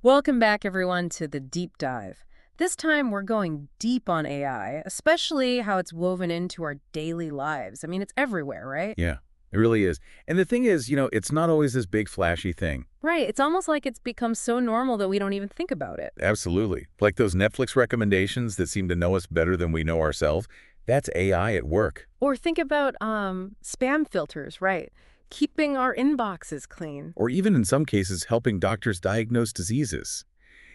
Welcome back, everyone, to the deep dive. This time, we're going deep on AI, especially how it's woven into our daily lives. I mean, it's everywhere, right? Yeah, it really is. And the thing is, it's not always this big flashy thing. Right. It's almost like it's become so normal that we don't even think about it. Absolutely. Like those Netflix recommendations that seem to know us better than we know ourselves. That's AI at work. Or think about spam filters, right? Keeping our inboxes clean. Or even in some cases, helping doctors diagnose diseases.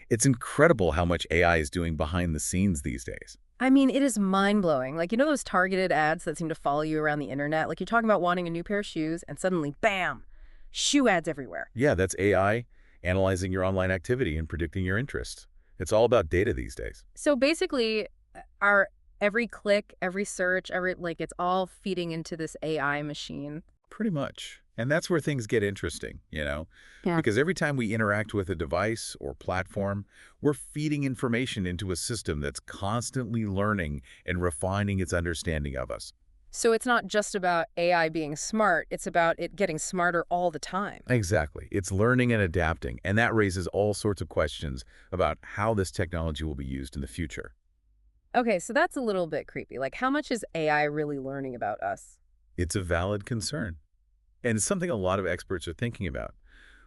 It's incredible how much AI is doing behind the scenes these days. I mean, it is mind-blowing. Like, you know those targeted ads that seem to follow you around the internet? Like, you're talking about wanting a new pair of shoes, and suddenly, bam, shoe ads everywhere. Yeah, that's AI analyzing your online activity and predicting your interests. It's all about data these days. So basically, our every click, every search, it's all feeding into this AI machine. Pretty much. And that's where things get interesting. Yeah. Because every time we interact with a device or platform, we're feeding information into a system that's constantly learning and refining its understanding of us. So it's not just about AI being smart, it's about it getting smarter all the time. Exactly. It's learning and adapting, and that raises all sorts of questions about how this technology will be used in the future. Okay, so that's a little bit creepy. Like, how much is AI really learning about us? It's a valid concern, and it's something a lot of experts are thinking about.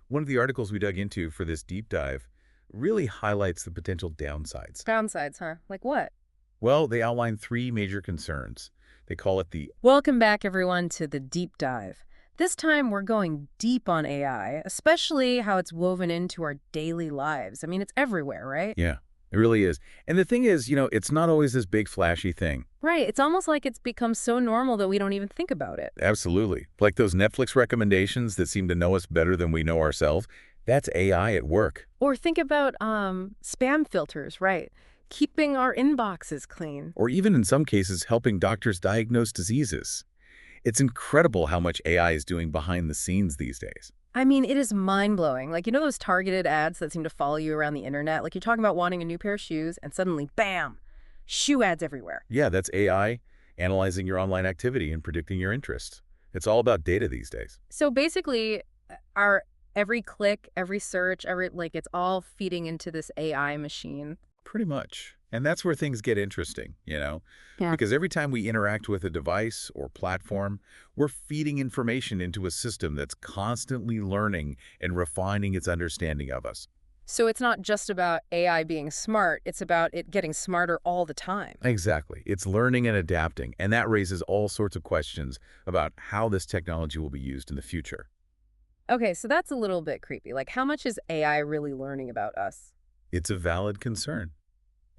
One of the articles we dug into for this deep dive really highlights the potential downsides. Downsides, huh? Like what? Well, they outline three major concerns. They call it the Welcome back, everyone, to the deep dive. This time, we're going deep on AI, especially how it's woven into our daily lives. I mean, it's everywhere, right? Yeah, it really is. And the thing is, it's not always this big flashy thing. Right. It's almost like it's become so normal that we don't even think about it. Absolutely. Like those Netflix recommendations that seem to know us better than we know ourselves. That's AI at work. Or think about spam filters, right? Keeping our inboxes clean. Or even in some cases, helping doctors diagnose diseases. It's incredible how much AI is doing behind the scenes these days. I mean, it is mind-blowing. Like, you know those targeted ads that seem to follow you around the internet? Like, you're talking about wanting a new pair of shoes, and suddenly, bam, shoe ads everywhere. Yeah, that's AI analyzing your online activity and predicting your interests. It's all about data these days. So basically, our every click, every search, it's all feeding into this AI machine. Pretty much. And that's where things get interesting. Yeah. Because every time we interact with a device or platform, we're feeding information into a system that's constantly learning and refining its understanding of us. So it's not just about AI being smart, it's about it getting smarter all the time. Exactly. It's learning and adapting, and that raises all sorts of questions about how this technology will be used in the future. Okay, so that's a little bit creepy. Like, how much is AI really learning about us? It's a valid concern,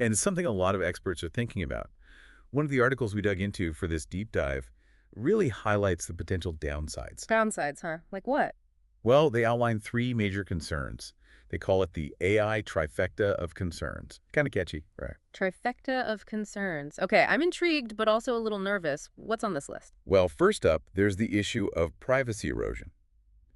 and it's something a lot of experts are thinking about. One of the articles we dug into for this deep dive really highlights the potential downsides. Downsides, huh? Like what? Well, they outline three major concerns. They call it the AI trifecta of concerns. Kind of catchy, right? Trifecta of concerns. Okay, I'm intrigued, but also a little nervous. What's on this list? Well, first up, there's the issue of privacy erosion.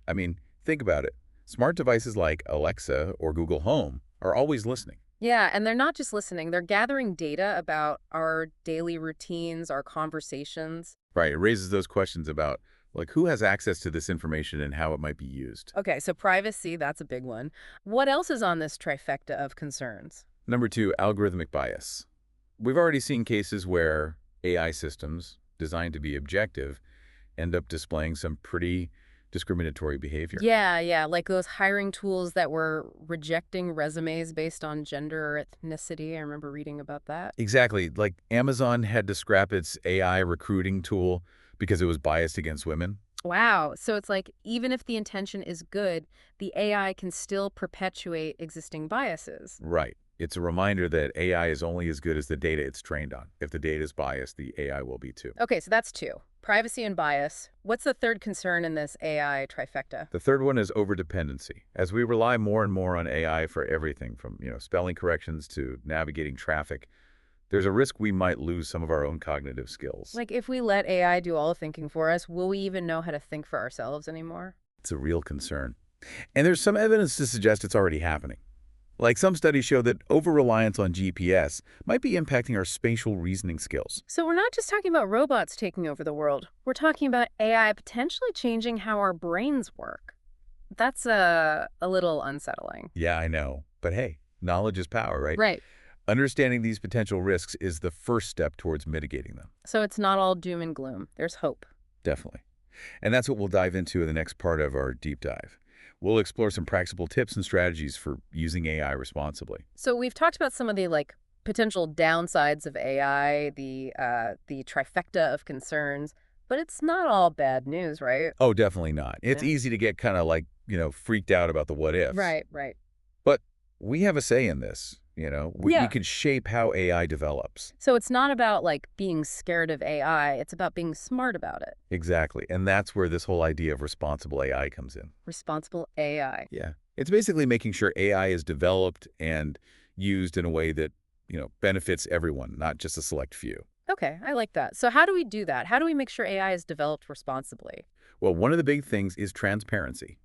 I mean, think about it. Smart devices like Alexa or Google Home are always listening. Yeah, and they're not just listening, they're gathering data about our daily routines, our conversations. Right, it raises those questions about, like, who has access to this information and how it might be used. Okay, so privacy, that's a big one. What else is on this trifecta of concerns? Number two, algorithmic bias. We've already seen cases where AI systems, designed to be objective, end up displaying some pretty discriminatory behavior. Yeah, like those hiring tools that were rejecting resumes based on gender or ethnicity. I remember reading about that. Exactly. Like Amazon had to scrap its AI recruiting tool because it was biased against women. Wow. So it's like even if the intention is good, the AI can still perpetuate existing biases. Right. It's a reminder that AI is only as good as the data it's trained on. If the data is biased, the AI will be too. Okay, so that's two. Privacy and bias. What's the third concern in this AI trifecta? The third one is overdependency. As we rely more and more on AI for everything from, spelling corrections to navigating traffic, there's a risk we might lose some of our own cognitive skills. Like if we let AI do all the thinking for us, will we even know how to think for ourselves anymore? It's a real concern. And there's some evidence to suggest it's already happening. Like some studies show that over-reliance on GPS might be impacting our spatial reasoning skills. So we're not just talking about robots taking over the world. We're talking about AI potentially changing how our brains work. That's a little unsettling. Yeah, I know. But hey, knowledge is power, right? Right. Understanding these potential risks is the first step towards mitigating them. So it's not all doom and gloom. There's hope. Definitely. And that's what we'll dive into in the next part of our deep dive. We'll explore some practical tips and strategies for using AI responsibly. So we've talked about some of the potential downsides of AI, the trifecta of concerns, but it's not all bad news, right? Oh, definitely not. It's Yeah. easy to get kind of freaked out about the what ifs. Right, right. But we have a say in this. We Yeah. can shape how AI develops. So it's not about being scared of AI, it's about being smart about it. Exactly. And that's where this whole idea of responsible AI comes in. Responsible AI. Yeah. It's basically making sure AI is developed and used in a way that, benefits everyone, not just a select few. Okay, I like that. So how do we do that? How do we make sure AI is developed responsibly? Well, one of the big things is transparency.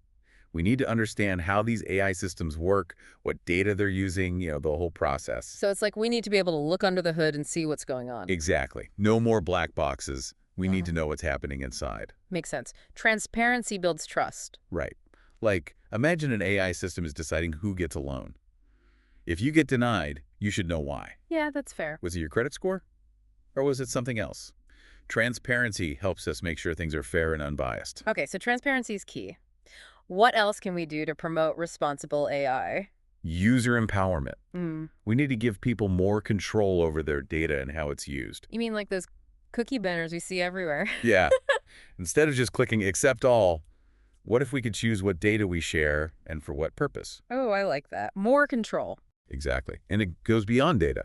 We need to understand how these AI systems work, what data they're using, the whole process. So it's we need to be able to look under the hood and see what's going on. Exactly. No more black boxes. We need Uh-huh. to know what's happening inside. Makes sense. Transparency builds trust. Right. Imagine an AI system is deciding who gets a loan. If you get denied, you should know why. Yeah, that's fair. Was it your credit score? Or was it something else? Transparency helps us make sure things are fair and unbiased. Okay, so transparency is key. What else can we do to promote responsible AI? User empowerment. Mm. We need to give people more control over their data and how it's used. You mean those cookie banners we see everywhere? Yeah. Instead of just clicking accept all, what if we could choose what data we share and for what purpose? Oh, I like that. More control. Exactly. And it goes beyond data.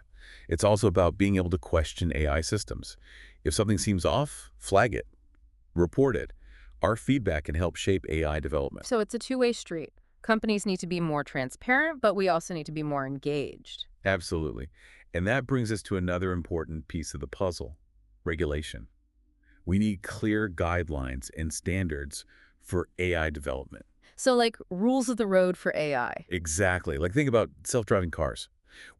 It's also about being able to question AI systems. If something seems off, flag it, report it. Our feedback can help shape AI development. So it's a two-way street. Companies need to be more transparent, but we also need to be more engaged. Absolutely. And that brings us to another important piece of the puzzle, regulation. We need clear guidelines and standards for AI development. So rules of the road for AI. Exactly. Think about self-driving cars.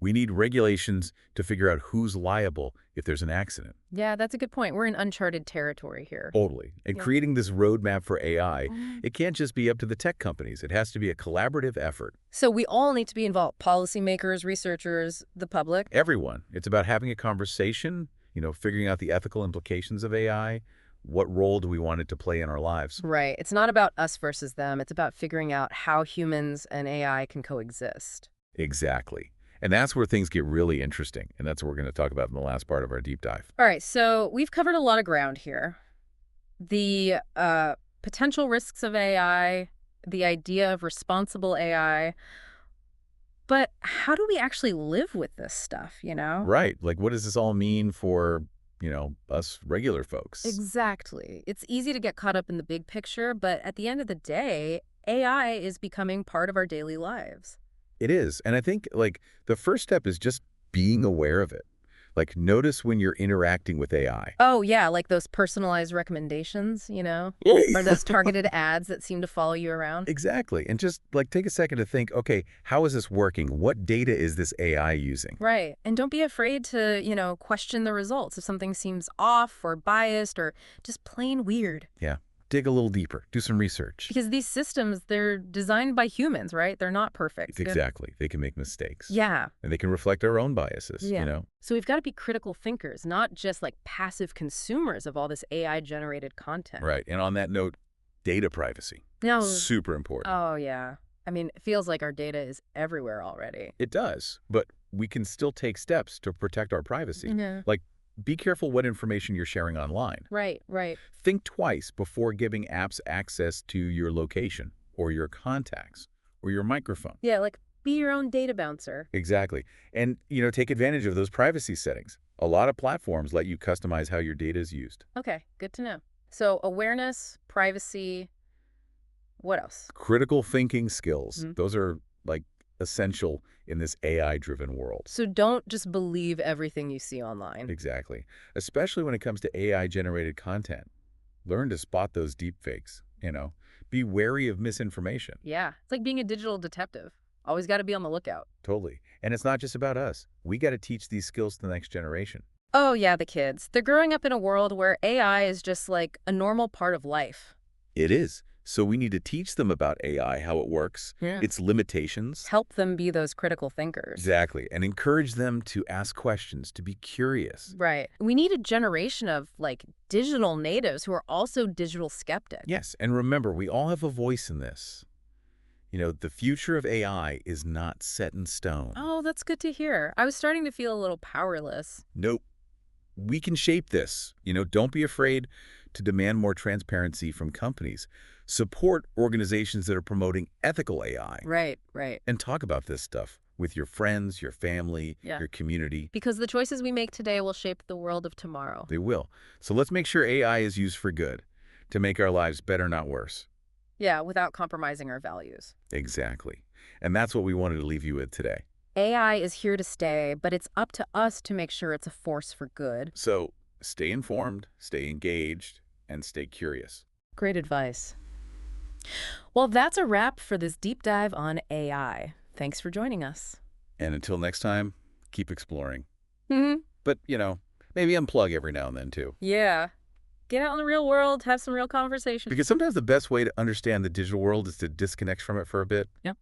We need regulations to figure out who's liable if there's an accident. Yeah, that's a good point. We're in uncharted territory here. Totally. And Yeah. creating this roadmap for AI, Mhm. it can't just be up to the tech companies. It has to be a collaborative effort. So we all need to be involved. Policymakers, researchers, the public. Everyone. It's about having a conversation, figuring out the ethical implications of AI. What role do we want it to play in our lives? Right. It's not about us versus them. It's about figuring out how humans and AI can coexist. Exactly. And that's where things get really interesting. And that's what we're going to talk about in the last part of our deep dive. All right. So we've covered a lot of ground here. The potential risks of AI, the idea of responsible AI. But how do we actually live with this stuff, Right. What does this all mean for, us regular folks? Exactly. It's easy to get caught up in the big picture, but at the end of the day, AI is becoming part of our daily lives. It is. And I think, the first step is just being aware of it. Notice when you're interacting with AI. Oh, yeah, those personalized recommendations, or those targeted ads that seem to follow you around. Exactly. And just, take a second to think, okay, how is this working? What data is this AI using? Right. And don't be afraid to, question the results if something seems off or biased or just plain weird. Yeah. Dig a little deeper. Do some research. Because these systems, they're designed by humans, right? They're not perfect. Exactly. They can make mistakes. Yeah. And they can reflect our own biases, Yeah. So we've got to be critical thinkers, not just passive consumers of all this AI-generated content. Right. And on that note, data privacy. No. Super important. Oh, yeah. I mean, it feels like our data is everywhere already. It does. But we can still take steps to protect our privacy. Yeah. Be careful what information you're sharing online. Right, right. Think twice before giving apps access to your location or your contacts or your microphone. Yeah, be your own data bouncer. Exactly. And, take advantage of those privacy settings. A lot of platforms let you customize how your data is used. Okay, good to know. So awareness, privacy, what else? Critical thinking skills. Mm-hmm. Those are, essential in this AI-driven world. So don't just believe everything you see online. Exactly. Especially when it comes to AI-generated content. Learn to spot those deepfakes, Be wary of misinformation. Yeah, it's like being a digital detective. Always got to be on the lookout. Totally. And it's not just about us. We got to teach these skills to the next generation. Oh, yeah, the kids. They're growing up in a world where AI is just a normal part of life. It is. So we need to teach them about AI, how it works, Yeah. its limitations. Help them be those critical thinkers. Exactly. And encourage them to ask questions, to be curious. Right. We need a generation of, like, digital natives who are also digital skeptics. Yes, and remember, we all have a voice in this. The future of AI is not set in stone. Oh, that's good to hear. I was starting to feel a little powerless. Nope. We can shape this. Don't be afraid to demand more transparency from companies. Support organizations that are promoting ethical AI. Right, right. And talk about this stuff with your friends, your family, Yeah. your community. Because the choices we make today will shape the world of tomorrow. They will. So let's make sure AI is used for good, to make our lives better, not worse. Yeah, without compromising our values. Exactly. And that's what we wanted to leave you with today. AI is here to stay, but it's up to us to make sure it's a force for good. So stay informed, stay engaged, and stay curious. Great advice. Well, that's a wrap for this deep dive on AI. Thanks for joining us. And until next time, keep exploring. Mm-hmm. But, maybe unplug every now and then, too. Yeah. Get out in the real world, have some real conversations. Because sometimes the best way to understand the digital world is to disconnect from it for a bit. Yep.